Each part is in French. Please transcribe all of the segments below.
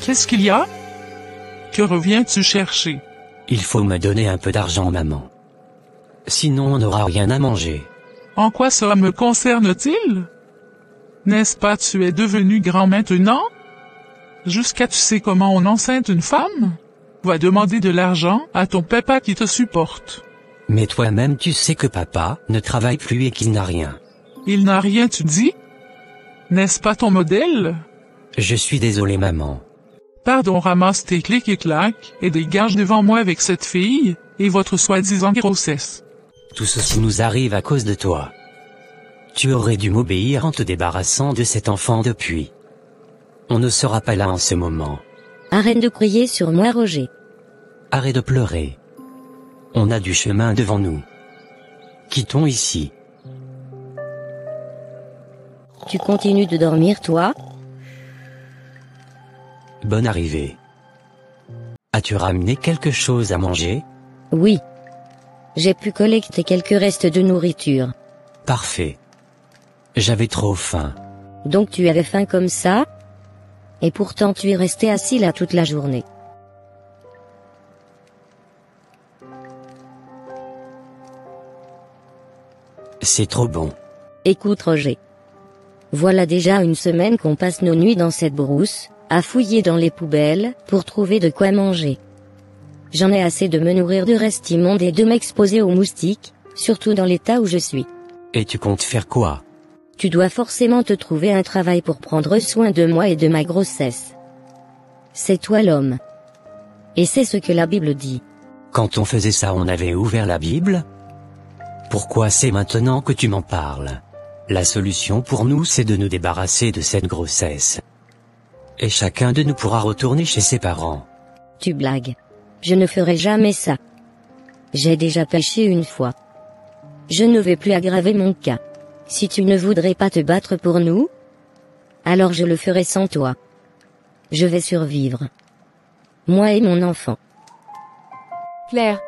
Qu'est-ce qu'il y a? Que reviens-tu chercher? Il faut me donner un peu d'argent, maman. Sinon on n'aura rien à manger. En quoi cela me concerne-t-il? N'est-ce pas tu es devenu grand maintenant? Jusqu'à tu sais comment on enceinte une femme? Va demander de l'argent à ton papa qui te supporte. Mais toi-même tu sais que papa ne travaille plus et qu'il n'a rien. Il n'a rien, tu dis? N'est-ce pas ton modèle? Je suis désolé, maman. Pardon, ramasse tes clics et claques, et dégage devant moi avec cette fille, et votre soi-disant grossesse. Tout ceci nous arrive à cause de toi. Tu aurais dû m'obéir en te débarrassant de cet enfant depuis. On ne sera pas là en ce moment. Arrête de crier sur moi, Roger. Arrête de pleurer. On a du chemin devant nous. Quittons ici. Tu continues de dormir, toi? Bonne arrivée. As-tu ramené quelque chose à manger? Oui. J'ai pu collecter quelques restes de nourriture. Parfait. J'avais trop faim. Donc tu avais faim comme ça? Et pourtant tu es resté assis là toute la journée. C'est trop bon. Écoute, Roger. Voilà déjà une semaine qu'on passe nos nuits dans cette brousse, à fouiller dans les poubelles, pour trouver de quoi manger. J'en ai assez de me nourrir de restes immondes et de m'exposer aux moustiques, surtout dans l'état où je suis. Et tu comptes faire quoi? Tu dois forcément te trouver un travail pour prendre soin de moi et de ma grossesse. C'est toi l'homme. Et c'est ce que la Bible dit. Quand on faisait ça, on avait ouvert la Bible? Pourquoi c'est maintenant que tu m'en parles? La solution pour nous, c'est de nous débarrasser de cette grossesse. Et chacun de nous pourra retourner chez ses parents. Tu blagues. Je ne ferai jamais ça. J'ai déjà péché une fois. Je ne vais plus aggraver mon cas. Si tu ne voudrais pas te battre pour nous, alors je le ferai sans toi. Je vais survivre. Moi et mon enfant. Claire,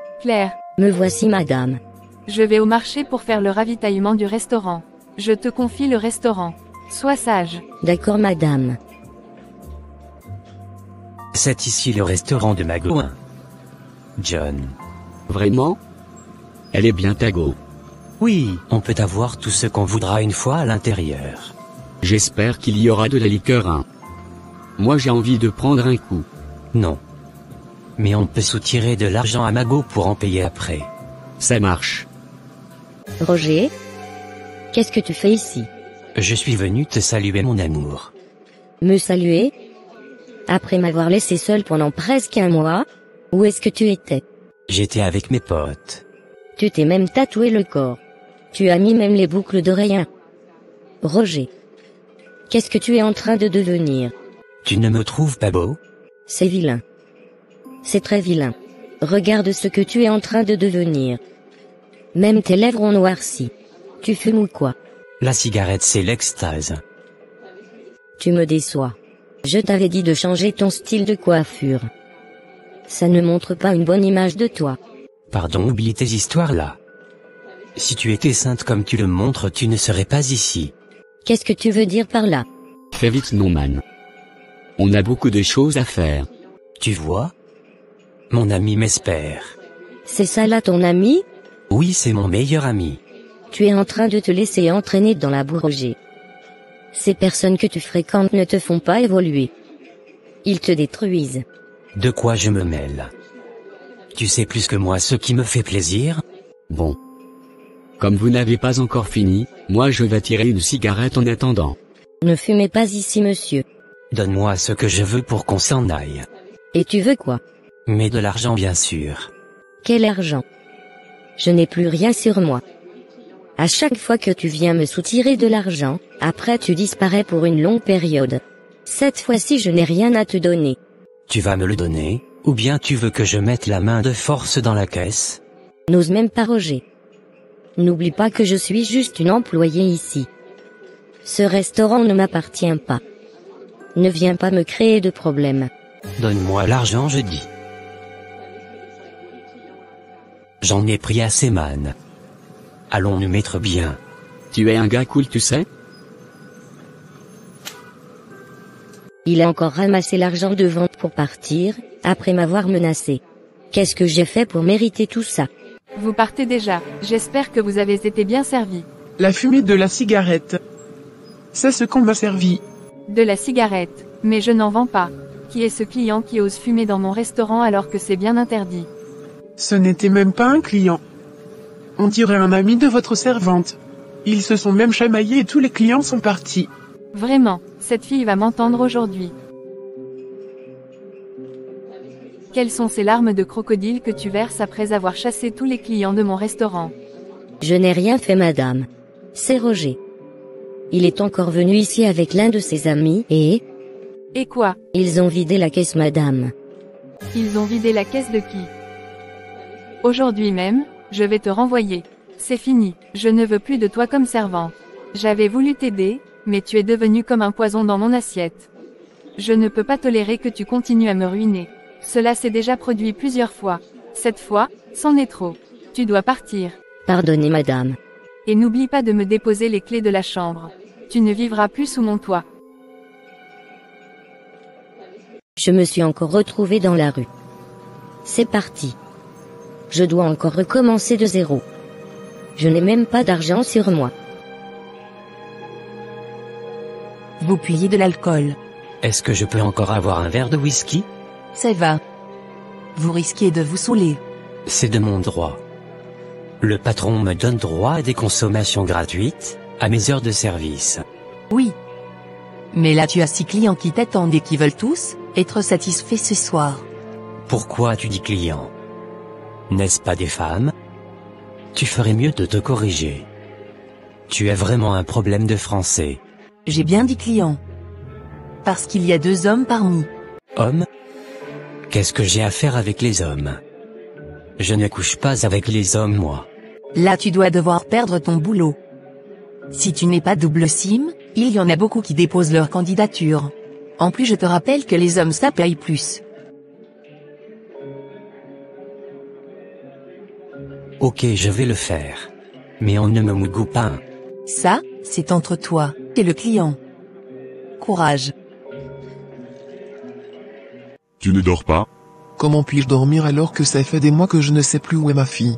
Me voici, madame. je vais au marché pour faire le ravitaillement du restaurant. Je te confie le restaurant. Sois sage. D'accord, madame. C'est ici le restaurant de Mago. John. Vraiment? Elle est bien ta go. Oui, on peut avoir tout ce qu'on voudra une fois à l'intérieur. J'espère qu'il y aura de la liqueur, hein. Moi j'ai envie de prendre un coup. Non. Mais on peut soutirer de l'argent à Mago pour en payer après. Ça marche. Roger? Qu'est-ce que tu fais ici? Je suis venu te saluer, mon amour. Me saluer? Après m'avoir laissé seul pendant presque un mois? Où est-ce que tu étais? J'étais avec mes potes. Tu t'es même tatoué le corps. Tu as mis même les boucles d'oreilles. Roger. Qu'est-ce que tu es en train de devenir? Tu ne me trouves pas beau? C'est vilain. C'est très vilain. Regarde ce que tu es en train de devenir. Même tes lèvres ont noirci. Tu fumes ou quoi? La cigarette, c'est l'extase. Tu me déçois. Je t'avais dit de changer ton style de coiffure. Ça ne montre pas une bonne image de toi. Pardon, oublie tes histoires là. Si tu étais sainte comme tu le montres, tu ne serais pas ici. Qu'est-ce que tu veux dire par là? Fais vite, non man. On a beaucoup de choses à faire. Tu vois? Mon ami m'espère. C'est ça là ton ami? Oui, c'est mon meilleur ami. Tu es en train de te laisser entraîner dans la boue, Roger. Ces personnes que tu fréquentes ne te font pas évoluer. Ils te détruisent. De quoi je me mêle? Tu sais plus que moi ce qui me fait plaisir? Bon. Comme vous n'avez pas encore fini, moi je vais tirer une cigarette en attendant. Ne fumez pas ici, monsieur. Donne-moi ce que je veux pour qu'on s'en aille. Et tu veux quoi? Mais de l'argent, bien sûr. Quel argent? Je n'ai plus rien sur moi. À chaque fois que tu viens me soutirer de l'argent, après tu disparais pour une longue période. Cette fois-ci je n'ai rien à te donner. Tu vas me le donner, ou bien tu veux que je mette la main de force dans la caisse? N'ose même pas, Roger. N'oublie pas que je suis juste une employée ici. Ce restaurant ne m'appartient pas. Ne viens pas me créer de problèmes. Donne-moi l'argent, je dis. J'en ai pris assez, man. Allons nous mettre bien. Tu es un gars cool, tu sais? Il a encore ramassé l'argent de vente pour partir, après m'avoir menacé. Qu'est-ce que j'ai fait pour mériter tout ça? Vous partez déjà, j'espère que vous avez été bien servi. La fumée de la cigarette. C'est ce qu'on m'a servi. De la cigarette, mais je n'en vends pas. Qui est ce client qui ose fumer dans mon restaurant alors que c'est bien interdit? Ce n'était même pas un client. On dirait un ami de votre servante. Ils se sont même chamaillés et tous les clients sont partis. Vraiment, cette fille va m'entendre aujourd'hui. Quelles sont ces larmes de crocodile que tu verses après avoir chassé tous les clients de mon restaurant? Je n'ai rien fait, madame. C'est Roger. Il est encore venu ici avec l'un de ses amis et... Et quoi? Ils ont vidé la caisse, madame. Ils ont vidé la caisse de qui? Aujourd'hui même, je vais te renvoyer. C'est fini, je ne veux plus de toi comme servant. J'avais voulu t'aider, mais tu es devenu comme un poison dans mon assiette. Je ne peux pas tolérer que tu continues à me ruiner. Cela s'est déjà produit plusieurs fois. Cette fois, c'en est trop. Tu dois partir. Pardonnez, madame. Et n'oublie pas de me déposer les clés de la chambre. Tu ne vivras plus sous mon toit. Je me suis encore retrouvée dans la rue. C'est parti. Je dois encore recommencer de zéro. Je n'ai même pas d'argent sur moi. Vous puyez de l'alcool. Est-ce que je peux encore avoir un verre de whisky? Ça va. Vous risquez de vous saouler. C'est de mon droit. Le patron me donne droit à des consommations gratuites, à mes heures de service. Oui. Mais là tu as 6 clients qui t'attendent et qui veulent tous être satisfaits ce soir. Pourquoi tu dis client? N'est-ce pas des femmes? Tu ferais mieux de te corriger. Tu as vraiment un problème de français. J'ai bien dit clients. Parce qu'il y a 2 hommes parmi. Hommes? Qu'est-ce que j'ai à faire avec les hommes? Je ne couche pas avec les hommes, moi. Là tu dois devoir perdre ton boulot. Si tu n'es pas double SIM, il y en a beaucoup qui déposent leur candidature. En plus je te rappelle que les hommes ça paye plus. Ok, je vais le faire. Mais on ne me mougoue pas. Ça, c'est entre toi et le client. Courage. Tu ne dors pas? Comment puis-je dormir alors que ça fait des mois que je ne sais plus où est ma fille?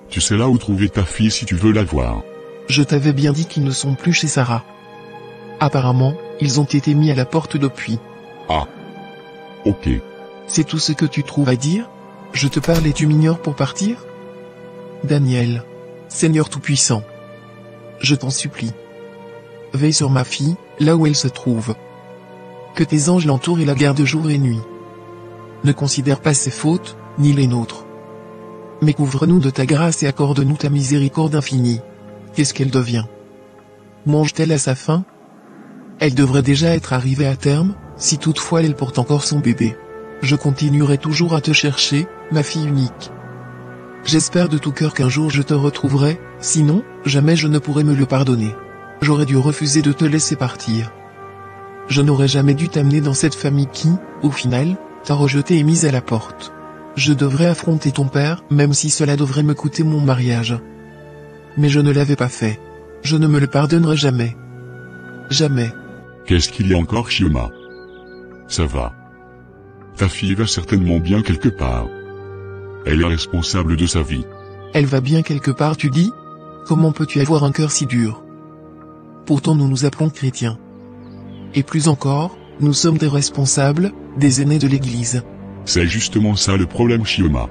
Tu sais là où trouver ta fille si tu veux la voir. Je t'avais bien dit qu'ils ne sont plus chez Sarah. Apparemment, ils ont été mis à la porte depuis. Ah. Ok. C'est tout ce que tu trouves à dire? Je te parle et tu m'ignores pour partir? Daniel. Seigneur Tout-Puissant. Je t'en supplie. Veille sur ma fille, là où elle se trouve. Que tes anges l'entourent et la gardent jour et nuit. Ne considère pas ses fautes, ni les nôtres. Mais couvre-nous de ta grâce et accorde-nous ta miséricorde infinie. Qu'est-ce qu'elle devient? Mange-t-elle à sa faim? Elle devrait déjà être arrivée à terme, si toutefois elle porte encore son bébé. Je continuerai toujours à te chercher, ma fille unique. J'espère de tout cœur qu'un jour je te retrouverai, sinon, jamais je ne pourrai me le pardonner. J'aurais dû refuser de te laisser partir. Je n'aurais jamais dû t'amener dans cette famille qui, au final, t'a rejeté et mise à la porte. Je devrais affronter ton père, même si cela devrait me coûter mon mariage. Mais je ne l'avais pas fait. Je ne me le pardonnerai jamais. Jamais. Qu'est-ce qu'il y a encore, Chioma? Ça va. Ta fille va certainement bien quelque part. Elle est responsable de sa vie. Elle va bien quelque part, tu dis? Comment peux-tu avoir un cœur si dur? Pourtant nous nous appelons chrétiens. Et plus encore, nous sommes des responsables, des aînés de l'Église. C'est justement ça le problème, Chioma.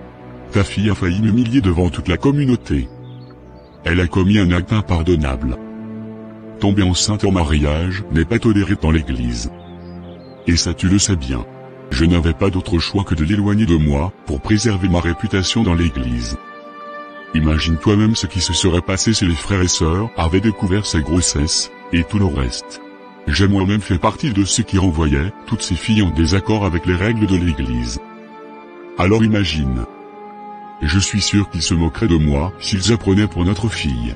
Ta fille a failli m'humilier devant toute la communauté. Elle a commis un acte impardonnable. Tomber enceinte en mariage n'est pas toléré dans l'Église. Et ça tu le sais bien. Je n'avais pas d'autre choix que de l'éloigner de moi, pour préserver ma réputation dans l'Église. Imagine toi-même ce qui se serait passé si les frères et sœurs avaient découvert sa grossesse, et tout le reste. J'ai moi-même fait partie de ceux qui renvoyaient toutes ces filles en désaccord avec les règles de l'Église. Alors imagine. Je suis sûr qu'ils se moqueraient de moi s'ils apprenaient pour notre fille.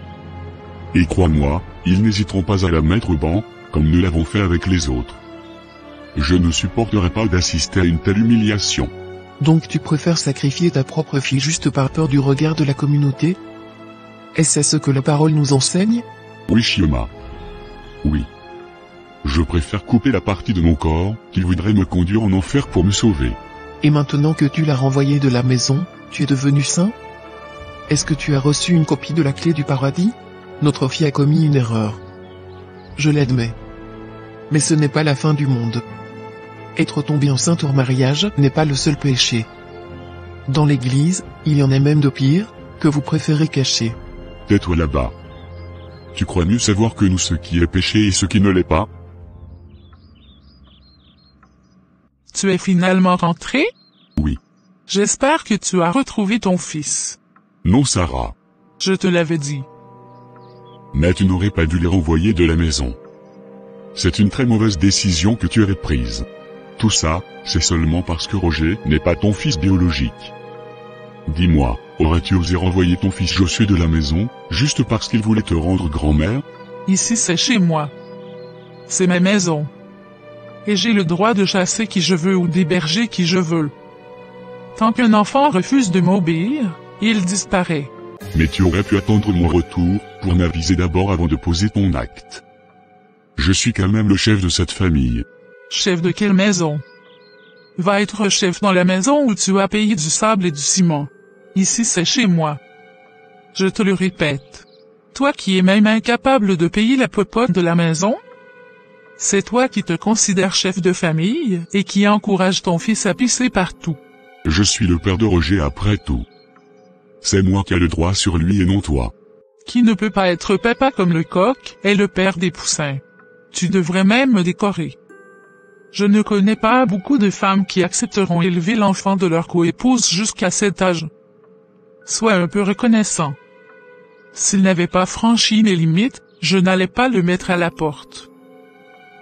Et crois-moi, ils n'hésiteront pas à la mettre au banc, comme nous l'avons fait avec les autres. Je ne supporterai pas d'assister à une telle humiliation. Donc tu préfères sacrifier ta propre fille juste par peur du regard de la communauté? Est-ce ce que la parole nous enseigne? Oui, Chioma. Oui. Je préfère couper la partie de mon corps, qui voudrait me conduire en enfer pour me sauver. Et maintenant que tu l'as renvoyé de la maison, tu es devenu saint? Est-ce que tu as reçu une copie de la clé du paradis? Notre fille a commis une erreur. Je l'admets. Mais ce n'est pas la fin du monde. Être tombé enceinte hors mariage n'est pas le seul péché. Dans l'église, il y en a même de pire, que vous préférez cacher. Tais-toi là-bas. Tu crois mieux savoir que nous ce qui est péché et ce qui ne l'est pas? Tu es finalement rentré? Oui. J'espère que tu as retrouvé ton fils. Non, Sarah. Je te l'avais dit. Mais tu n'aurais pas dû les renvoyer de la maison. C'est une très mauvaise décision que tu avais prise. Tout ça, c'est seulement parce que Roger n'est pas ton fils biologique. Dis-moi, aurais-tu osé renvoyer ton fils Josué de la maison, juste parce qu'il voulait te rendre grand-mère? Ici c'est chez moi. C'est ma maison. Et j'ai le droit de chasser qui je veux ou d'héberger qui je veux. Tant qu'un enfant refuse de m'obéir, il disparaît. Mais tu aurais pu attendre mon retour, pour m'aviser d'abord avant de poser ton acte. Je suis quand même le chef de cette famille. Chef de quelle maison? Va être chef dans la maison où tu as payé du sable et du ciment. Ici c'est chez moi. Je te le répète. Toi qui es même incapable de payer la popote de la maison? C'est toi qui te considères chef de famille, et qui encourage ton fils à pisser partout. Je suis le père de Roger après tout. C'est moi qui ai le droit sur lui et non toi. Qui ne peut pas être papa comme le coq, est le père des poussins. Tu devrais même me décorer. Je ne connais pas beaucoup de femmes qui accepteront élever l'enfant de leur coépouse jusqu'à cet âge. Sois un peu reconnaissant. S'il n'avait pas franchi mes limites, je n'allais pas le mettre à la porte.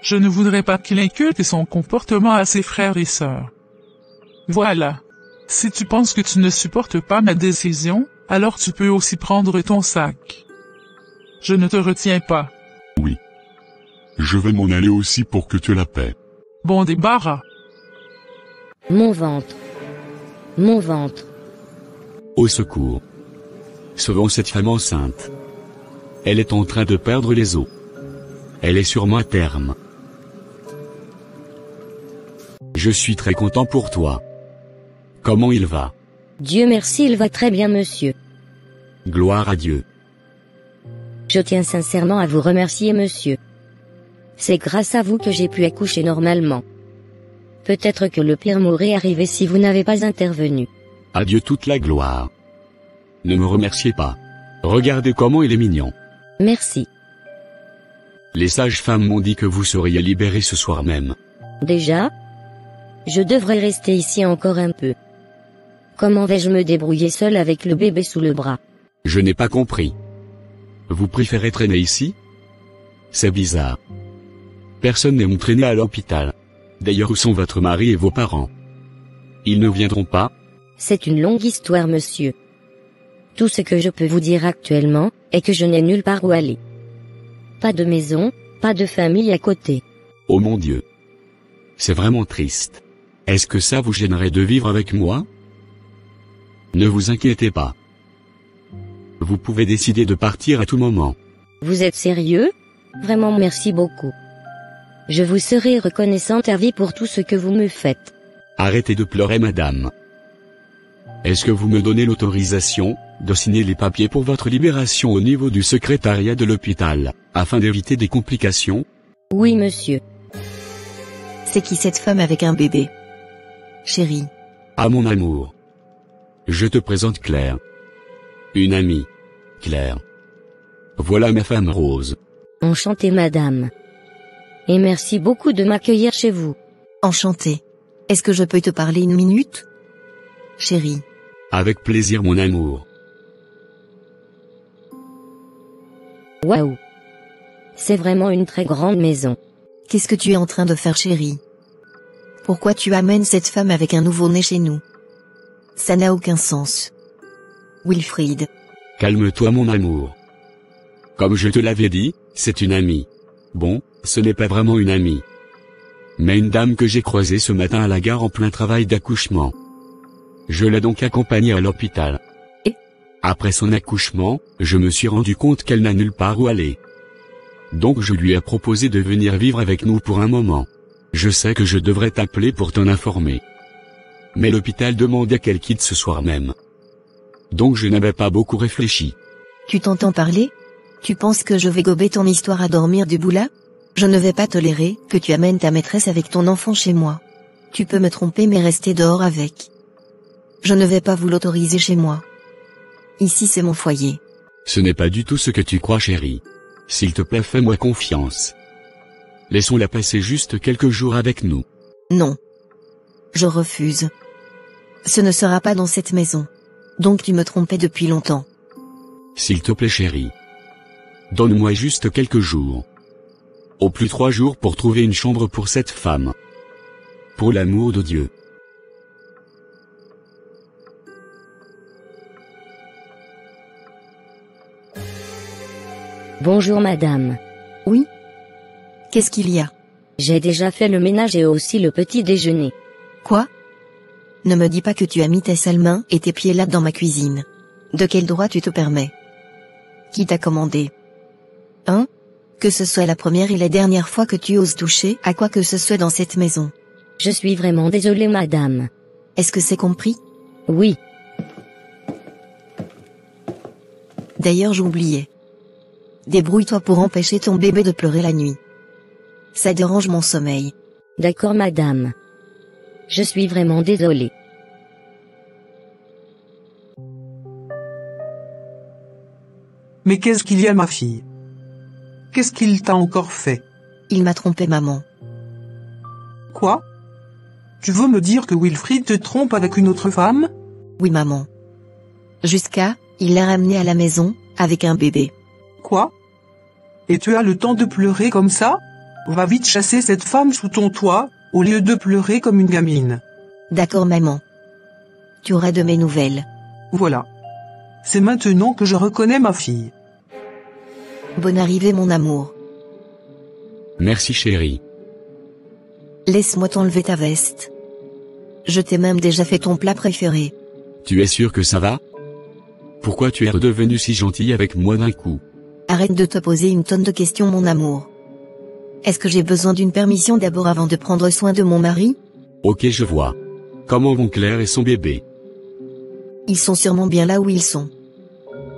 Je ne voudrais pas qu'il inculque son comportement à ses frères et sœurs. Voilà. Si tu penses que tu ne supportes pas ma décision, alors tu peux aussi prendre ton sac. Je ne te retiens pas. Oui. Je vais m'en aller aussi pour que tu aies la paix. Bon débarras. Mon ventre. Mon ventre. Au secours. Sauvons cette femme enceinte. Elle est en train de perdre les os. Elle est sûrement à terme. Je suis très content pour toi. Comment il va? Dieu merci, il va très bien, monsieur. Gloire à Dieu. Je tiens sincèrement à vous remercier, monsieur. C'est grâce à vous que j'ai pu accoucher normalement. Peut-être que le pire m'aurait arrivé si vous n'avez pas intervenu. À Dieu toute la gloire. Ne me remerciez pas. Regardez comment il est mignon. Merci. Les sages-femmes m'ont dit que vous seriez libéré ce soir même. Déjà? Je devrais rester ici encore un peu. Comment vais-je me débrouiller seul avec le bébé sous le bras? Je n'ai pas compris. Vous préférez traîner ici? C'est bizarre. Personne n'est m'entraîné à l'hôpital. D'ailleurs, où sont votre mari et vos parents? Ils ne viendront pas? C'est une longue histoire, monsieur. Tout ce que je peux vous dire actuellement, est que je n'ai nulle part où aller. Pas de maison, pas de famille à côté. Oh mon Dieu. C'est vraiment triste. Est-ce que ça vous gênerait de vivre avec moi? Ne vous inquiétez pas. Vous pouvez décider de partir à tout moment. Vous êtes sérieux? Vraiment merci beaucoup. Je vous serai reconnaissante à vie pour tout ce que vous me faites. Arrêtez de pleurer, madame. Est-ce que vous me donnez l'autorisation de signer les papiers pour votre libération au niveau du secrétariat de l'hôpital, afin d'éviter des complications? Oui, monsieur. C'est qui cette femme avec un bébé? Chérie. Ah mon amour. Je te présente Claire. Une amie. Claire. Voilà ma femme Rose. Enchantée, madame. Et merci beaucoup de m'accueillir chez vous. Enchantée. Est-ce que je peux te parler une minute? Chérie. Avec plaisir mon amour. Waouh. C'est vraiment une très grande maison. Qu'est-ce que tu es en train de faire, chérie? Pourquoi tu amènes cette femme avec un nouveau-né chez nous? Ça n'a aucun sens. Wilfried. Calme-toi mon amour. Comme je te l'avais dit, c'est une amie. Bon, ce n'est pas vraiment une amie. Mais une dame que j'ai croisée ce matin à la gare en plein travail d'accouchement. Je l'ai donc accompagnée à l'hôpital. Et? Après son accouchement, je me suis rendu compte qu'elle n'a nulle part où aller. Donc je lui ai proposé de venir vivre avec nous pour un moment. Je sais que je devrais t'appeler pour t'en informer. Mais l'hôpital demandait qu'elle quitte ce soir même. Donc je n'avais pas beaucoup réfléchi. Tu t'entends parler? Tu penses que je vais gober ton histoire à dormir debout là? Je ne vais pas tolérer que tu amènes ta maîtresse avec ton enfant chez moi. Tu peux me tromper mais rester dehors avec. Je ne vais pas vous l'autoriser chez moi. Ici c'est mon foyer. Ce n'est pas du tout ce que tu crois, chérie. S'il te plaît, fais-moi confiance. Laissons-la passer juste quelques jours avec nous. Non. Je refuse. Ce ne sera pas dans cette maison. Donc tu me trompais depuis longtemps. S'il te plaît, chérie. Donne-moi juste quelques jours. Au plus 3 jours pour trouver une chambre pour cette femme. Pour l'amour de Dieu. Bonjour madame. Oui? Qu'est-ce qu'il y a? J'ai déjà fait le ménage et aussi le petit déjeuner. Quoi? Ne me dis pas que tu as mis tes sales mains et tes pieds là dans ma cuisine. De quel droit tu te permets? Qui t'a commandé? Hein? Que ce soit la première et la dernière fois que tu oses toucher à quoi que ce soit dans cette maison. Je suis vraiment désolée madame. Est-ce que c'est compris? Oui. D'ailleurs j'oubliais. Débrouille-toi pour empêcher ton bébé de pleurer la nuit. Ça dérange mon sommeil. D'accord madame. Je suis vraiment désolée. Mais qu'est-ce qu'il y a, ma fille? Qu'est-ce qu'il t'a encore fait? Il m'a trompé, maman. Quoi? Tu veux me dire que Wilfried te trompe avec une autre femme? Oui, maman. Jusqu'à, il l'a ramené à la maison, avec un bébé. Quoi? Et tu as le temps de pleurer comme ça? Va vite chasser cette femme sous ton toit, au lieu de pleurer comme une gamine. D'accord, maman. Tu auras de mes nouvelles. Voilà. C'est maintenant que je reconnais ma fille. Bonne arrivée, mon amour. Merci, chérie. Laisse-moi t'enlever ta veste. Je t'ai même déjà fait ton plat préféré. Tu es sûr que ça va? Pourquoi tu es redevenu si gentil avec moi d'un coup? Arrête de te poser une tonne de questions, mon amour. Est-ce que j'ai besoin d'une permission d'abord avant de prendre soin de mon mari? Ok, je vois. Comment vont Claire et son bébé? Ils sont sûrement bien là où ils sont.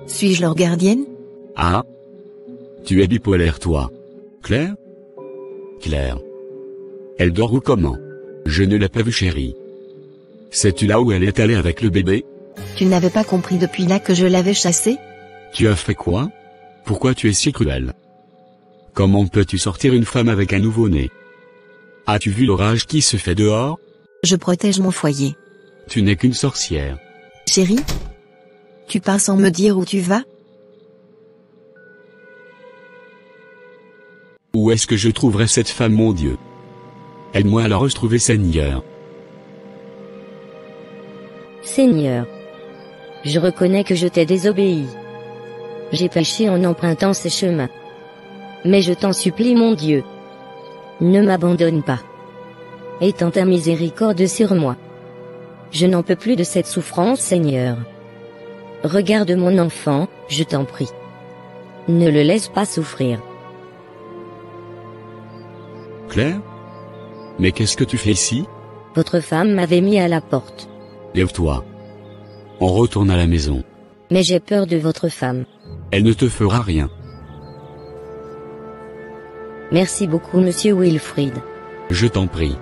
Suis-je leur gardienne? Ah? Tu es bipolaire, toi. Claire? Claire. Elle dort où, comment? Je ne l'ai pas vue, chérie. Sais-tu là où elle est allée avec le bébé? Tu n'avais pas compris depuis là que je l'avais chassée? Tu as fait quoi? Pourquoi tu es si cruel? Comment peux-tu sortir une femme avec un nouveau-né? As-tu vu l'orage qui se fait dehors? Je protège mon foyer. Tu n'es qu'une sorcière. Chérie? Tu pars sans me dire où tu vas? Où est-ce que je trouverai cette femme, mon Dieu? Aide-moi à la retrouver, Seigneur. Seigneur. Je reconnais que je t'ai désobéi. J'ai péché en empruntant ces chemins. Mais je t'en supplie, mon Dieu. Ne m'abandonne pas. Étends ta miséricorde sur moi. Je n'en peux plus de cette souffrance, Seigneur. Regarde mon enfant, je t'en prie. Ne le laisse pas souffrir. Claire? Mais qu'est-ce que tu fais ici? Votre femme m'avait mis à la porte. Lève-toi. On retourne à la maison. Mais j'ai peur de votre femme. Elle ne te fera rien. Merci beaucoup, monsieur Wilfried. Je t'en prie.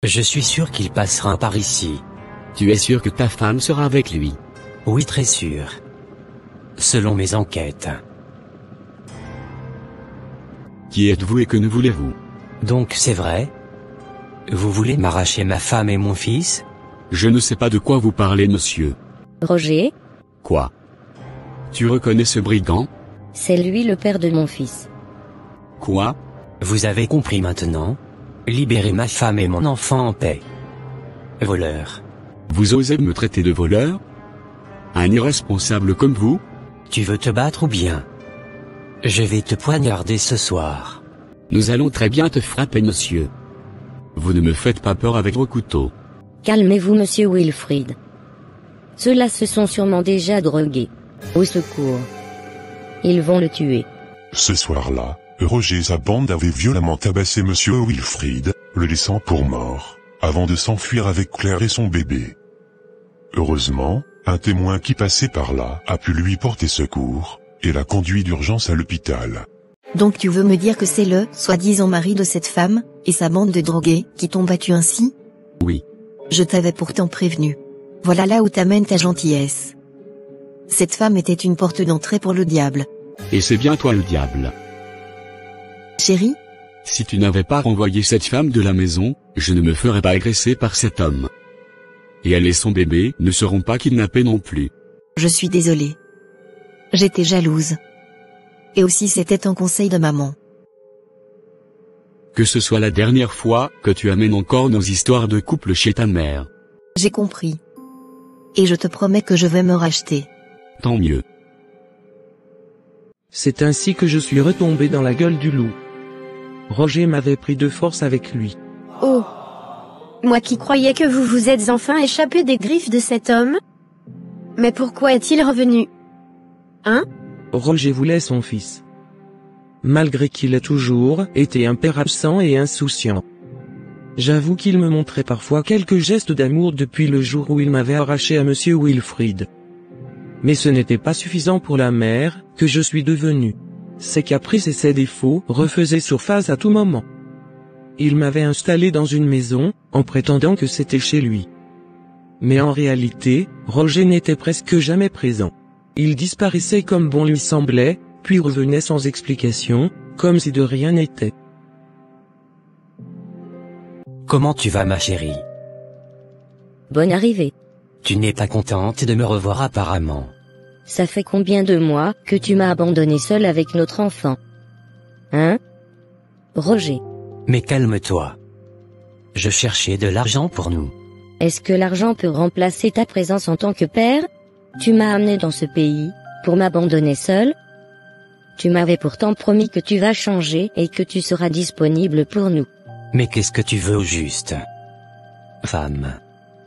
Je suis sûr qu'il passera par ici. Tu es sûr que ta femme sera avec lui? Oui, très sûr. Selon mes enquêtes. Qui êtes-vous et que ne voulez-vous? Donc c'est vrai? Vous voulez m'arracher ma femme et mon fils? Je ne sais pas de quoi vous parlez, monsieur. Roger? Quoi? Tu reconnais ce brigand? C'est lui le père de mon fils. Quoi? Vous avez compris maintenant? Libérez ma femme et mon enfant en paix. Voleur. Vous osez me traiter de voleur? Un irresponsable comme vous? Tu veux te battre ou bien? Je vais te poignarder ce soir. Nous allons très bien te frapper, monsieur. Vous ne me faites pas peur avec vos couteaux. Calmez-vous, monsieur Wilfried. Ceux-là se sont sûrement déjà drogués. Au secours. Ils vont le tuer. Ce soir-là, Roger et sa bande avaient violemment tabassé Monsieur Wilfrid, le laissant pour mort, avant de s'enfuir avec Claire et son bébé. Heureusement, un témoin qui passait par là a pu lui porter secours, et l'a conduit d'urgence à l'hôpital. Donc tu veux me dire que c'est le soi-disant mari de cette femme, et sa bande de drogués, qui t'ont battu ainsi? Oui. Je t'avais pourtant prévenu. Voilà là où t'amènes ta gentillesse. Cette femme était une porte d'entrée pour le diable. Et c'est bien toi le diable. Chérie? Si tu n'avais pas renvoyé cette femme de la maison, je ne me ferais pas agresser par cet homme. Et elle et son bébé ne seront pas kidnappés non plus. Je suis désolée. J'étais jalouse. Et aussi c'était un conseil de maman. Que ce soit la dernière fois que tu amènes encore nos histoires de couple chez ta mère. J'ai compris. Et je te promets que je vais me racheter. Tant mieux. C'est ainsi que je suis retombé dans la gueule du loup. Roger m'avait pris de force avec lui. Oh! Moi qui croyais que vous vous êtes enfin échappé des griffes de cet homme? Mais pourquoi est-il revenu? Hein? Roger voulait son fils. Malgré qu'il ait toujours été un père absent et insouciant. J'avoue qu'il me montrait parfois quelques gestes d'amour depuis le jour où il m'avait arraché à Monsieur Wilfrid. Mais ce n'était pas suffisant pour la mère que je suis devenu. Ses caprices et ses défauts refaisaient surface à tout moment. Il m'avait installé dans une maison, en prétendant que c'était chez lui. Mais en réalité, Roger n'était presque jamais présent. Il disparaissait comme bon lui semblait, puis revenait sans explication, comme si de rien n'était. Comment tu vas ma chérie? Bonne arrivée. Tu n'es pas contente de me revoir apparemment. Ça fait combien de mois que tu m'as abandonné seule avec notre enfant? Hein? Roger. Mais calme-toi. Je cherchais de l'argent pour nous. Est-ce que l'argent peut remplacer ta présence en tant que père? Tu m'as amené dans ce pays, pour m'abandonner seule? Tu m'avais pourtant promis que tu vas changer et que tu seras disponible pour nous. Mais qu'est-ce que tu veux au juste? Femme.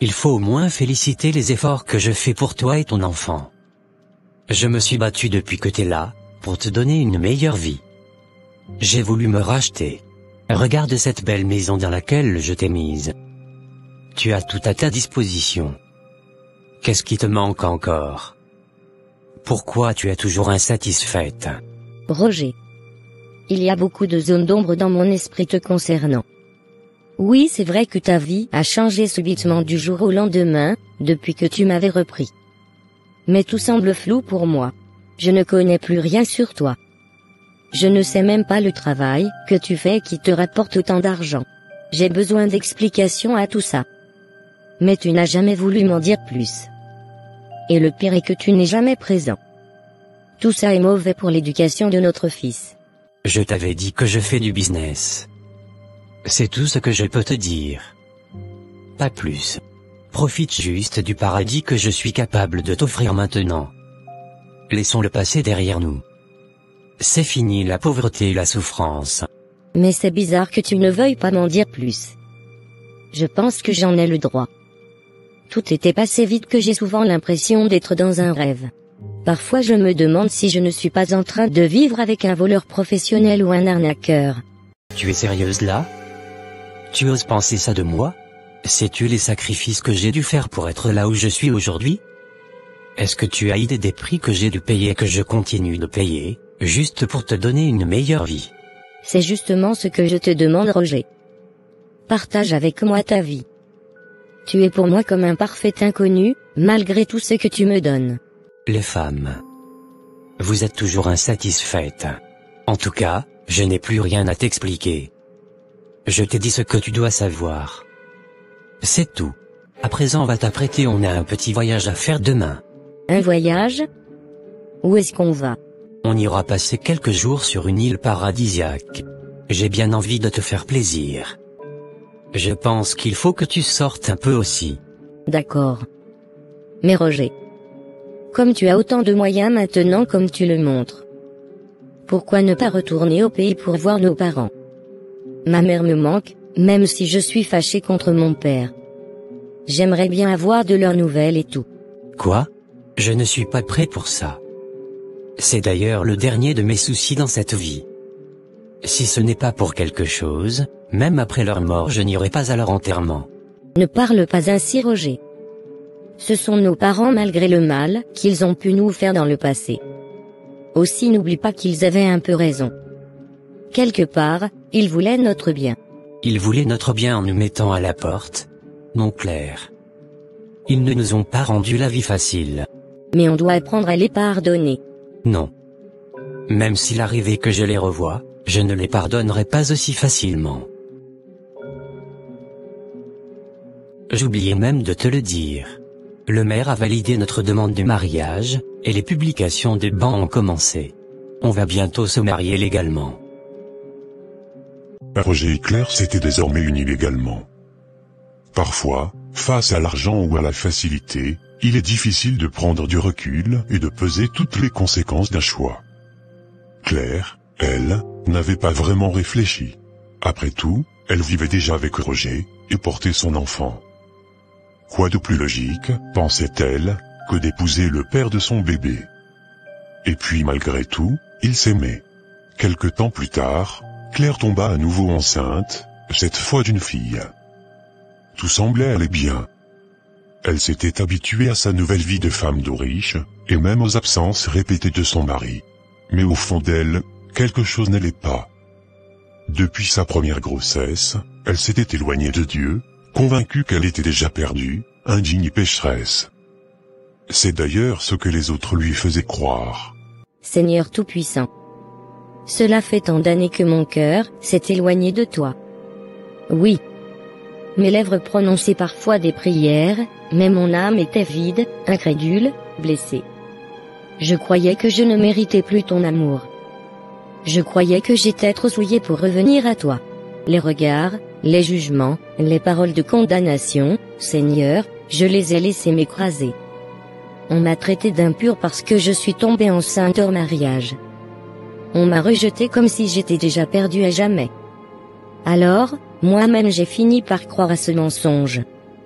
Il faut au moins féliciter les efforts que je fais pour toi et ton enfant. Je me suis battu depuis que t'es là, pour te donner une meilleure vie. J'ai voulu me racheter. Regarde cette belle maison dans laquelle je t'ai mise. Tu as tout à ta disposition. Qu'est-ce qui te manque encore? Pourquoi tu es toujours insatisfaite? Roger. Il y a beaucoup de zones d'ombre dans mon esprit te concernant. Oui, c'est vrai que ta vie a changé subitement du jour au lendemain, depuis que tu m'avais repris. Mais tout semble flou pour moi. Je ne connais plus rien sur toi. Je ne sais même pas le travail que tu fais qui te rapporte autant d'argent. J'ai besoin d'explications à tout ça. Mais tu n'as jamais voulu m'en dire plus. Et le pire est que tu n'es jamais présent. Tout ça est mauvais pour l'éducation de notre fils. Je t'avais dit que je fais du business. C'est tout ce que je peux te dire. Pas plus. Profite juste du paradis que je suis capable de t'offrir maintenant. Laissons le passé derrière nous. C'est fini la pauvreté et la souffrance. Mais c'est bizarre que tu ne veuilles pas m'en dire plus. Je pense que j'en ai le droit. Tout était passé vite que j'ai souvent l'impression d'être dans un rêve. Parfois je me demande si je ne suis pas en train de vivre avec un voleur professionnel ou un arnaqueur. Tu es sérieuse là? Tu oses penser ça de moi? Sais-tu les sacrifices que j'ai dû faire pour être là où je suis aujourd'hui? Est-ce que tu as idée des prix que j'ai dû payer et que je continue de payer, juste pour te donner une meilleure vie? C'est justement ce que je te demande, Roger. Partage avec moi ta vie. Tu es pour moi comme un parfait inconnu, malgré tout ce que tu me donnes. Les femmes. Vous êtes toujours insatisfaites. En tout cas, je n'ai plus rien à t'expliquer. Je t'ai dit ce que tu dois savoir. C'est tout. À présent on va t'apprêter, on a un petit voyage à faire demain. Un voyage? Où est-ce qu'on va? On ira passer quelques jours sur une île paradisiaque. J'ai bien envie de te faire plaisir. Je pense qu'il faut que tu sortes un peu aussi. D'accord. Mais Roger, comme tu as autant de moyens maintenant comme tu le montres, pourquoi ne pas retourner au pays pour voir nos parents? Ma mère me manque, même si je suis fâché contre mon père. J'aimerais bien avoir de leurs nouvelles et tout. Quoi? Je ne suis pas prêt pour ça. C'est d'ailleurs le dernier de mes soucis dans cette vie. Si ce n'est pas pour quelque chose, même après leur mort je n'irai pas à leur enterrement. Ne parle pas ainsi, Roger. Ce sont nos parents malgré le mal qu'ils ont pu nous faire dans le passé. Aussi n'oublie pas qu'ils avaient un peu raison. Quelque part, ils voulaient notre bien. Ils voulaient notre bien en nous mettant à la porte. Non, Claire. Ils ne nous ont pas rendu la vie facile. Mais on doit apprendre à les pardonner. Non. Même s'il arrivait que je les revoie, je ne les pardonnerai pas aussi facilement. J'oubliais même de te le dire. Le maire a validé notre demande de mariage, et les publications des bans ont commencé. On va bientôt se marier légalement. Roger et Claire s'étaient désormais unis légalement. Parfois, face à l'argent ou à la facilité, il est difficile de prendre du recul et de peser toutes les conséquences d'un choix. Claire, elle, n'avait pas vraiment réfléchi. Après tout, elle vivait déjà avec Roger, et portait son enfant. Quoi de plus logique, pensait-elle, que d'épouser le père de son bébé. Et puis malgré tout, ils s'aimaient. Quelque temps plus tard, Claire tomba à nouveau enceinte, cette fois d'une fille. Tout semblait aller bien. Elle s'était habituée à sa nouvelle vie de femme de riche, et même aux absences répétées de son mari. Mais au fond d'elle, quelque chose n'allait pas. Depuis sa première grossesse, elle s'était éloignée de Dieu, convaincue qu'elle était déjà perdue, indigne et pécheresse. C'est d'ailleurs ce que les autres lui faisaient croire. Seigneur Tout-Puissant. Cela fait tant d'années que mon cœur s'est éloigné de toi. Oui. Mes lèvres prononçaient parfois des prières, mais mon âme était vide, incrédule, blessée. Je croyais que je ne méritais plus ton amour. Je croyais que j'étais trop souillé pour revenir à toi. Les regards, les jugements, les paroles de condamnation, Seigneur, je les ai laissés m'écraser. On m'a traité d'impur parce que je suis tombée enceinte hors mariage. On m'a rejeté comme si j'étais déjà perdue à jamais. Alors, moi-même j'ai fini par croire à ce mensonge.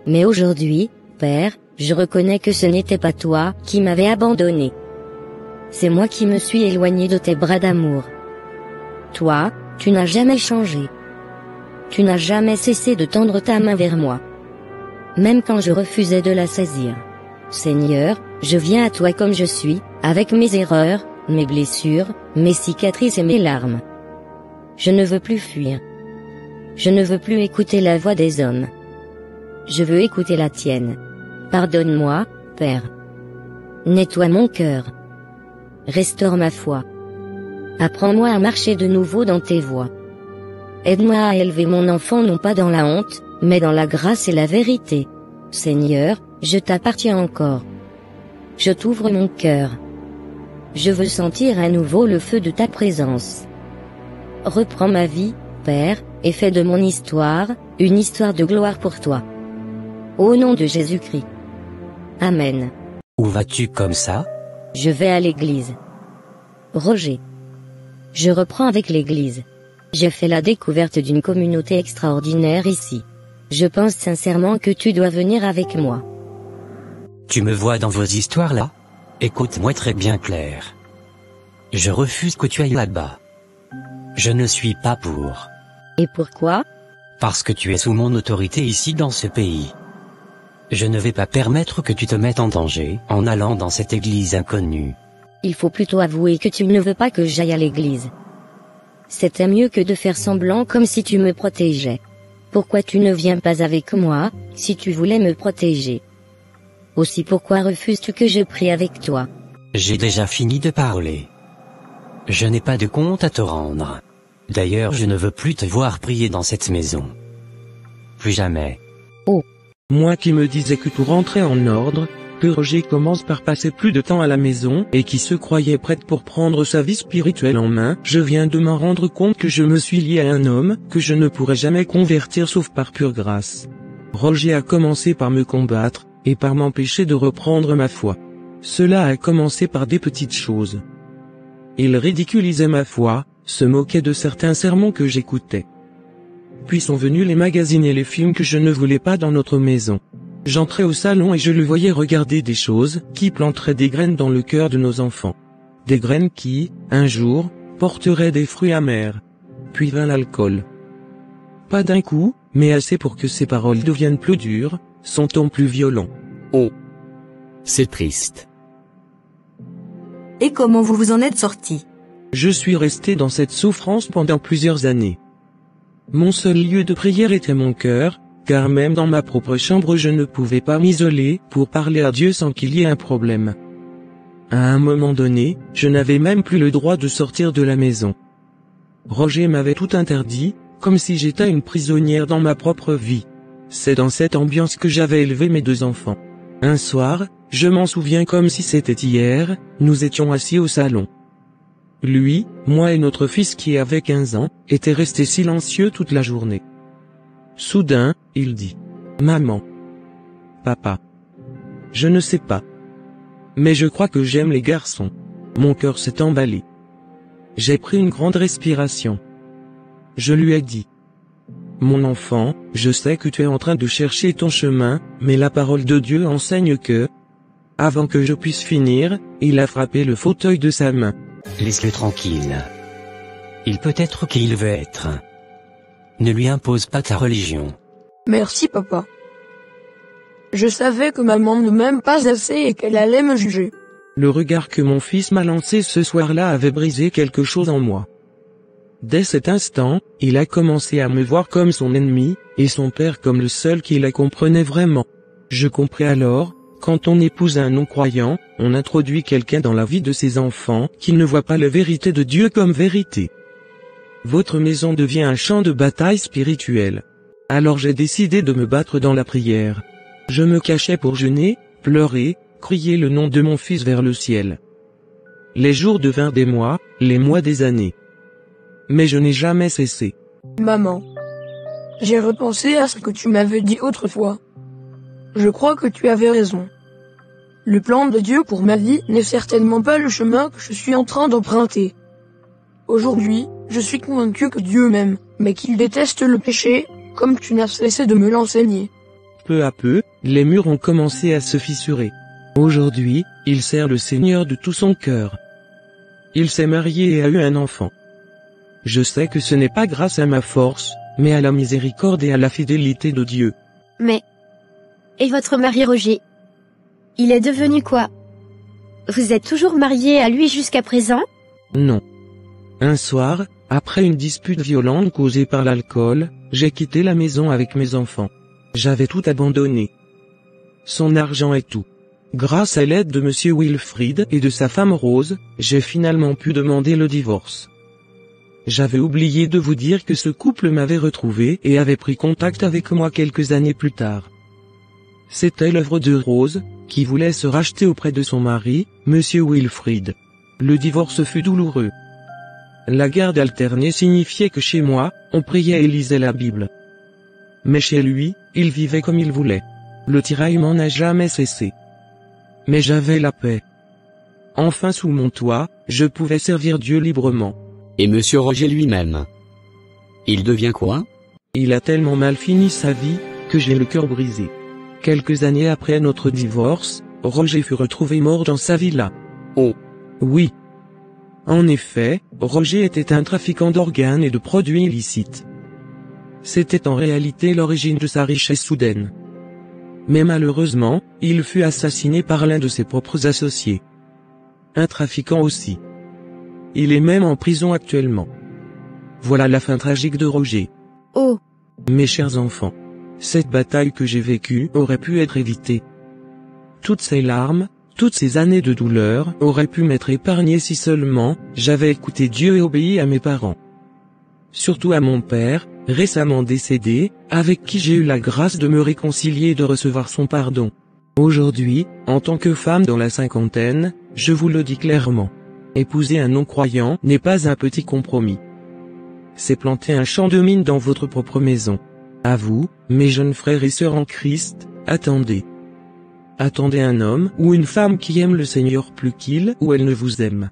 Mais aujourd'hui, Père, je reconnais que ce n'était pas toi qui m'avais abandonné. C'est moi qui me suis éloigné de tes bras d'amour. Toi, tu n'as jamais changé. Tu n'as jamais cessé de tendre ta main vers moi. Même quand je refusais de la saisir. Seigneur, je viens à toi comme je suis, avec mes erreurs, mes blessures, mes cicatrices et mes larmes. Je ne veux plus fuir. Je ne veux plus écouter la voix des hommes. Je veux écouter la tienne. Pardonne-moi, Père. Nettoie mon cœur. Restaure ma foi. Apprends-moi à marcher de nouveau dans tes voies. Aide-moi à élever mon enfant non pas dans la honte, mais dans la grâce et la vérité. Seigneur, je t'appartiens encore. Je t'ouvre mon cœur. Je veux sentir à nouveau le feu de ta présence. Reprends ma vie, Père, et fais de mon histoire, une histoire de gloire pour toi. Au nom de Jésus-Christ. Amen. Où vas-tu comme ça? Je vais à l'église. Roger. Je reprends avec l'église. J'ai fait la découverte d'une communauté extraordinaire ici. Je pense sincèrement que tu dois venir avec moi. Tu me vois dans vos histoires là? Écoute-moi très bien, Claire. Je refuse que tu ailles là-bas. Je ne suis pas pour. Et pourquoi? Parce que tu es sous mon autorité ici dans ce pays. Je ne vais pas permettre que tu te mettes en danger en allant dans cette église inconnue. Il faut plutôt avouer que tu ne veux pas que j'aille à l'église. C'était mieux que de faire semblant comme si tu me protégeais. Pourquoi tu ne viens pas avec moi, si tu voulais me protéger? Aussi pourquoi refuses-tu que je prie avec toi? J'ai déjà fini de parler. Je n'ai pas de compte à te rendre. D'ailleurs je ne veux plus te voir prier dans cette maison. Plus jamais. Oh. Moi qui me disais que tout rentrait en ordre, que Roger commence par passer plus de temps à la maison et qui se croyait prête pour prendre sa vie spirituelle en main, je viens de m'en rendre compte que je me suis lié à un homme que je ne pourrais jamais convertir sauf par pure grâce. Roger a commencé par me combattre, et par m'empêcher de reprendre ma foi. Cela a commencé par des petites choses. Il ridiculisait ma foi, se moquait de certains sermons que j'écoutais. Puis sont venus les magazines et les films que je ne voulais pas dans notre maison. J'entrais au salon et je le voyais regarder des choses qui planteraient des graines dans le cœur de nos enfants. des graines qui, un jour, porteraient des fruits amers. Puis vint l'alcool. Pas d'un coup, mais assez pour que ses paroles deviennent plus dures, son ton plus violent. Oh. C'est triste. Et comment vous vous en êtes sorti? Je suis resté dans cette souffrance pendant plusieurs années. Mon seul lieu de prière était mon cœur, car même dans ma propre chambre je ne pouvais pas m'isoler pour parler à Dieu sans qu'il y ait un problème. À un moment donné, je n'avais même plus le droit de sortir de la maison. Roger m'avait tout interdit, comme si j'étais une prisonnière dans ma propre vie. C'est dans cette ambiance que j'avais élevé mes 2 enfants. Un soir, je m'en souviens comme si c'était hier, nous étions assis au salon. Lui, moi et notre fils qui avait 15 ans, étaient restés silencieux toute la journée. Soudain, il dit « Maman. Papa. Je ne sais pas. Mais je crois que j'aime les garçons. » Mon cœur s'est emballé. J'ai pris une grande respiration. Je lui ai dit « Mon enfant, je sais que tu es en train de chercher ton chemin, mais la parole de Dieu enseigne que... » Avant que je puisse finir, il a frappé le fauteuil de sa main. Laisse-le tranquille. Il peut être qui il veut être. Ne lui impose pas ta religion. Merci papa. Je savais que maman ne m'aime pas assez et qu'elle allait me juger. Le regard que mon fils m'a lancé ce soir-là avait brisé quelque chose en moi. Dès cet instant, il a commencé à me voir comme son ennemi, et son père comme le seul qui la comprenait vraiment. Je compris alors, quand on épouse un non-croyant, on introduit quelqu'un dans la vie de ses enfants qui ne voit pas la vérité de Dieu comme vérité. Votre maison devient un champ de bataille spirituel. Alors j'ai décidé de me battre dans la prière. Je me cachais pour jeûner, pleurer, crier le nom de mon fils vers le ciel. Les jours devinrent des mois, les mois des années. Mais je n'ai jamais cessé. Maman. J'ai repensé à ce que tu m'avais dit autrefois. Je crois que tu avais raison. Le plan de Dieu pour ma vie n'est certainement pas le chemin que je suis en train d'emprunter. Aujourd'hui, je suis convaincu que Dieu m'aime, mais qu'il déteste le péché, comme tu n'as cessé de me l'enseigner. Peu à peu, les murs ont commencé à se fissurer. Aujourd'hui, il sert le Seigneur de tout son cœur. Il s'est marié et a eu un enfant. Je sais que ce n'est pas grâce à ma force, mais à la miséricorde et à la fidélité de Dieu. Mais... Et votre mari Roger? Il est devenu quoi? Vous êtes toujours marié à lui jusqu'à présent? Non. Un soir, après une dispute violente causée par l'alcool, j'ai quitté la maison avec mes enfants. J'avais tout abandonné. Son argent et tout. Grâce à l'aide de monsieur Wilfried et de sa femme Rose, j'ai finalement pu demander le divorce. J'avais oublié de vous dire que ce couple m'avait retrouvé et avait pris contact avec moi quelques années plus tard. C'était l'œuvre de Rose, qui voulait se racheter auprès de son mari, monsieur Wilfried. Le divorce fut douloureux. La garde alternée signifiait que chez moi, on priait et lisait la Bible. Mais chez lui, il vivait comme il voulait. Le tiraillement n'a jamais cessé. Mais j'avais la paix. Enfin sous mon toit, je pouvais servir Dieu librement. Et monsieur Roger lui-même? Il devient quoi? Il a tellement mal fini sa vie, que j'ai le cœur brisé. Quelques années après notre divorce, Roger fut retrouvé mort dans sa villa. Oh. Oui. En effet, Roger était un trafiquant d'organes et de produits illicites. C'était en réalité l'origine de sa richesse soudaine. Mais malheureusement, il fut assassiné par l'un de ses propres associés. Un trafiquant aussi. Il est même en prison actuellement. Voilà la fin tragique de Roger. Oh. Mes chers enfants. Cette bataille que j'ai vécue aurait pu être évitée. Toutes ces larmes, toutes ces années de douleur auraient pu m'être épargnées si seulement j'avais écouté Dieu et obéi à mes parents. Surtout à mon père, récemment décédé, avec qui j'ai eu la grâce de me réconcilier et de recevoir son pardon. Aujourd'hui, en tant que femme dans la cinquantaine, je vous le dis clairement. Épouser un non-croyant n'est pas un petit compromis. C'est planter un champ de mine dans votre propre maison. À vous, mes jeunes frères et sœurs en Christ, attendez. Attendez un homme ou une femme qui aime le Seigneur plus qu'il ou elle ne vous aime.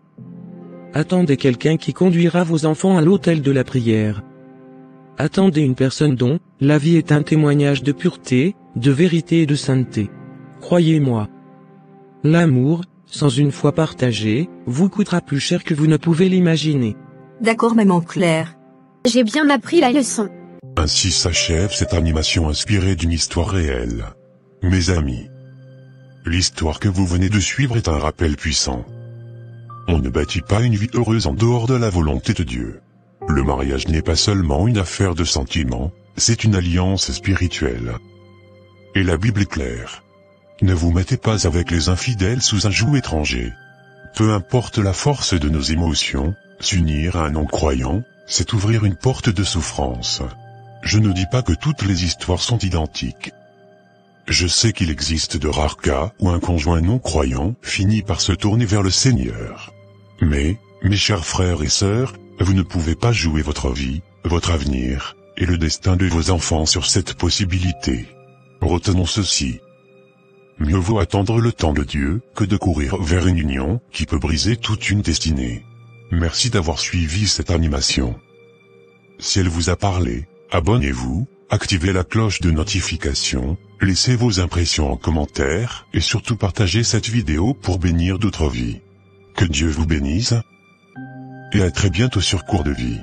Attendez quelqu'un qui conduira vos enfants à l'autel de la prière. Attendez une personne dont la vie est un témoignage de pureté, de vérité et de sainteté. Croyez-moi. L'amour, sans une foi partagée, vous coûtera plus cher que vous ne pouvez l'imaginer. D'accord maman Claire. J'ai bien appris la leçon. Ainsi s'achève cette animation inspirée d'une histoire réelle. Mes amis, l'histoire que vous venez de suivre est un rappel puissant. On ne bâtit pas une vie heureuse en dehors de la volonté de Dieu. Le mariage n'est pas seulement une affaire de sentiments, c'est une alliance spirituelle. Et la Bible est claire. Ne vous mettez pas avec les infidèles sous un joug étranger. Peu importe la force de nos émotions, s'unir à un non-croyant, c'est ouvrir une porte de souffrance. Je ne dis pas que toutes les histoires sont identiques. Je sais qu'il existe de rares cas où un conjoint non-croyant finit par se tourner vers le Seigneur. Mais, mes chers frères et sœurs, vous ne pouvez pas jouer votre vie, votre avenir, et le destin de vos enfants sur cette possibilité. Retenons ceci. Mieux vaut attendre le temps de Dieu que de courir vers une union qui peut briser toute une destinée. Merci d'avoir suivi cette animation. Si elle vous a parlé, abonnez-vous, activez la cloche de notification, laissez vos impressions en commentaire, et surtout partagez cette vidéo pour bénir d'autres vies. Que Dieu vous bénisse, et à très bientôt sur Cours de Vie.